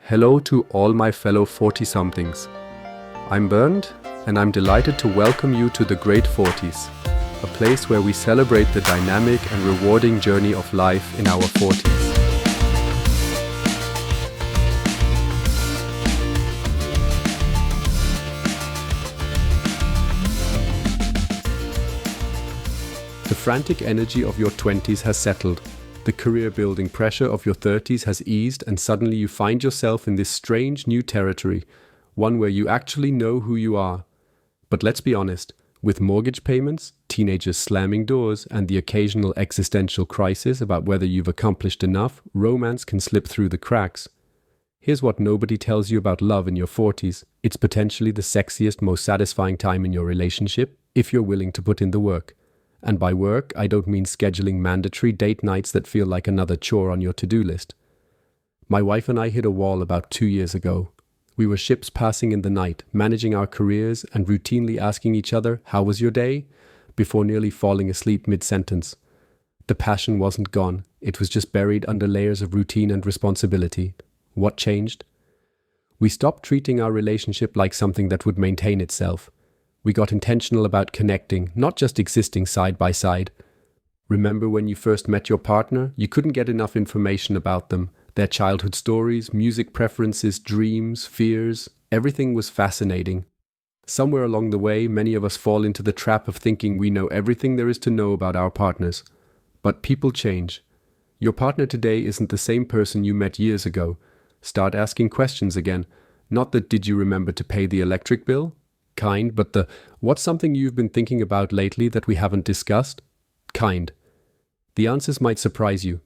Hello to all my fellow 40-somethings. I'm Bernd, and I'm delighted to welcome you to the Great 40s, a place where we celebrate the dynamic and rewarding journey of life in our 40s. The frantic energy of your 20s has settled. The career-building pressure of your 30s has eased, and suddenly you find yourself in this strange new territory, one where you actually know who you are. But let's be honest, with mortgage payments, teenagers slamming doors, and the occasional existential crisis about whether you've accomplished enough, romance can slip through the cracks. Here's what nobody tells you about love in your 40s. It's potentially the sexiest, most satisfying time in your relationship, if you're willing to put in the work. And by work, I don't mean scheduling mandatory date nights that feel like another chore on your to-do list. My wife and I hit a wall about 2 years ago. We were ships passing in the night, managing our careers and routinely asking each other, "How was your day?" before nearly falling asleep mid-sentence. The passion wasn't gone. It was just buried under layers of routine and responsibility. What changed? We stopped treating our relationship like something that would maintain itself. We got intentional about connecting, not just existing side by side. Remember when you first met your partner? You couldn't get enough information about them. Their childhood stories, music preferences, dreams, fears, everything was fascinating. Somewhere along the way, many of us fall into the trap of thinking we know everything there is to know about our partners. But people change. Your partner today isn't the same person you met years ago. Start asking questions again. Not the "did you remember to pay the electric bill?" kind, but the "what's something you've been thinking about lately that we haven't discussed?" kind. The answers might surprise you.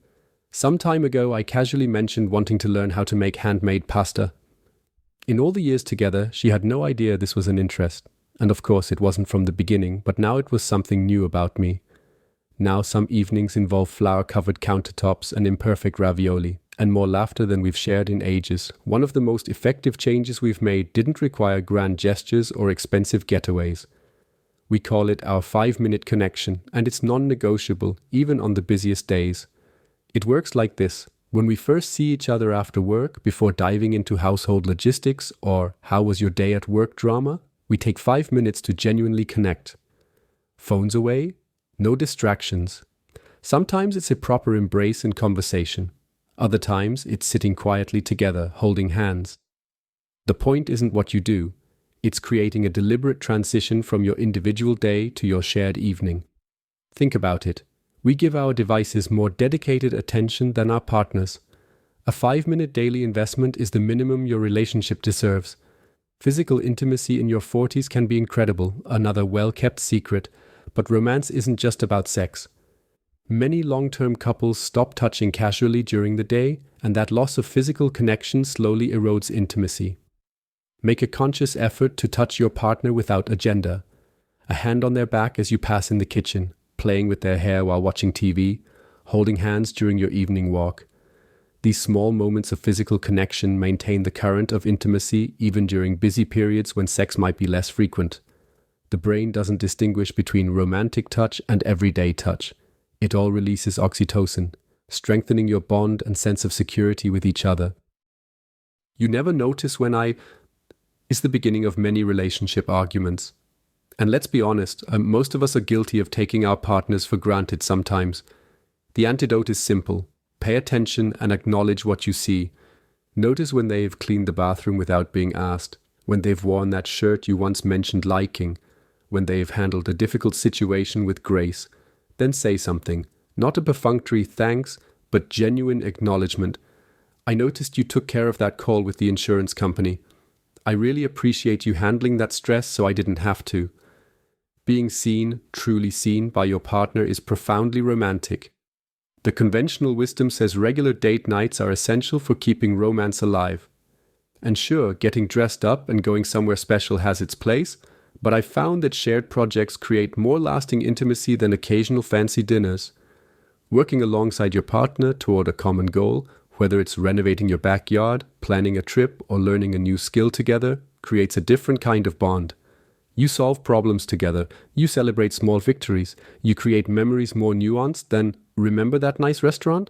Some time ago, I casually mentioned wanting to learn how to make handmade pasta. In all the years together, she had no idea this was an interest. And of course, it wasn't from the beginning, but now it was something new about me. Now some evenings involve flour-covered countertops and imperfect ravioli, and more laughter than we've shared in ages. One of the most effective changes we've made didn't require grand gestures or expensive getaways. We call it our 5-minute connection, and it's non-negotiable, even on the busiest days. It works like this. When we first see each other after work, before diving into household logistics or "how was your day at work" drama, we take 5 minutes to genuinely connect. Phones away, no distractions. Sometimes it's a proper embrace and conversation. Other times it's sitting quietly together, holding hands. The point isn't what you do. It's creating a deliberate transition from your individual day to your shared evening. Think about it. We give our devices more dedicated attention than our partners. A 5-minute daily investment is the minimum your relationship deserves. Physical intimacy in your 40s can be incredible, another well-kept secret, but romance isn't just about sex. Many long-term couples stop touching casually during the day, and that loss of physical connection slowly erodes intimacy. Make a conscious effort to touch your partner without agenda. A hand on their back as you pass in the kitchen, playing with their hair while watching TV, holding hands during your evening walk. These small moments of physical connection maintain the current of intimacy even during busy periods when sex might be less frequent. The brain doesn't distinguish between romantic touch and everyday touch. It all releases oxytocin, strengthening your bond and sense of security with each other. "You never notice when I" is the beginning of many relationship arguments. And let's be honest, most of us are guilty of taking our partners for granted sometimes. The antidote is simple. Pay attention and acknowledge what you see. Notice when they've cleaned the bathroom without being asked, when they've worn that shirt you once mentioned liking, when they've handled a difficult situation with grace. Then say something. Not a perfunctory thanks, but genuine acknowledgement. "I noticed you took care of that call with the insurance company. I really appreciate you handling that stress so I didn't have to." Being seen, truly seen by your partner is profoundly romantic. The conventional wisdom says regular date nights are essential for keeping romance alive. And sure, getting dressed up and going somewhere special has its place, but I've found that shared projects create more lasting intimacy than occasional fancy dinners. Working alongside your partner toward a common goal, whether it's renovating your backyard, planning a trip, or learning a new skill together, creates a different kind of bond. You solve problems together, you celebrate small victories, you create memories more nuanced than "remember that nice restaurant?"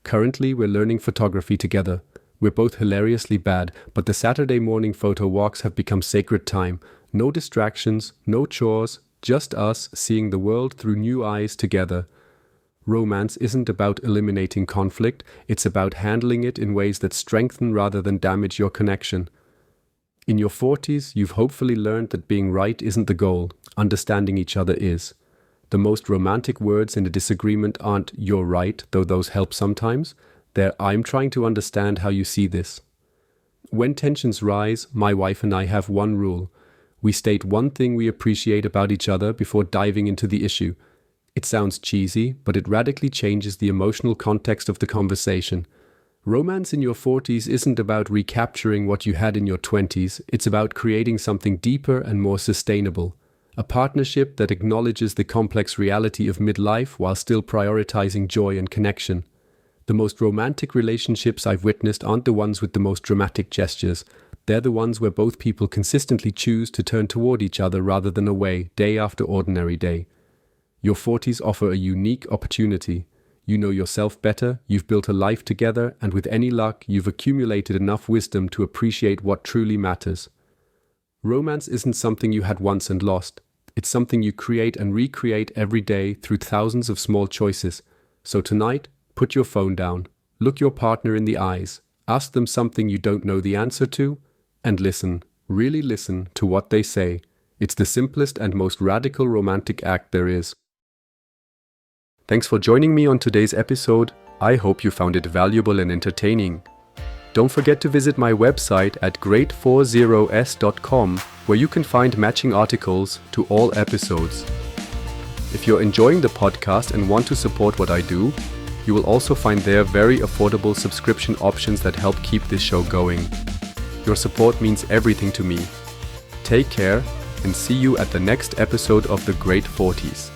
Currently, we're learning photography together. We're both hilariously bad, but the Saturday morning photo walks have become sacred time. No distractions, no chores, just us seeing the world through new eyes together. Romance isn't about eliminating conflict, it's about handling it in ways that strengthen rather than damage your connection. In your 40s, you've hopefully learned that being right isn't the goal, understanding each other is. The most romantic words in a disagreement aren't "you're right," though those help sometimes. They're "I'm trying to understand how you see this." When tensions rise, my wife and I have one rule. We state one thing we appreciate about each other before diving into the issue. It sounds cheesy, but it radically changes the emotional context of the conversation. Romance in your 40s isn't about recapturing what you had in your 20s, it's about creating something deeper and more sustainable. A partnership that acknowledges the complex reality of midlife while still prioritizing joy and connection. The most romantic relationships I've witnessed aren't the ones with the most dramatic gestures. They're the ones where both people consistently choose to turn toward each other rather than away, day after ordinary day. Your 40s offer a unique opportunity. You know yourself better, you've built a life together, and with any luck, you've accumulated enough wisdom to appreciate what truly matters. Romance isn't something you had once and lost. It's something you create and recreate every day through thousands of small choices. So tonight, put your phone down, look your partner in the eyes, ask them something you don't know the answer to, and listen, really listen to what they say. It's the simplest and most radical romantic act there is. Thanks for joining me on today's episode. I hope you found it valuable and entertaining. Don't forget to visit my website at great40s.com, where you can find matching articles to all episodes. If you're enjoying the podcast and want to support what I do, you will also find there very affordable subscription options that help keep this show going. Your support means everything to me. Take care and see you at the next episode of The Great 40s.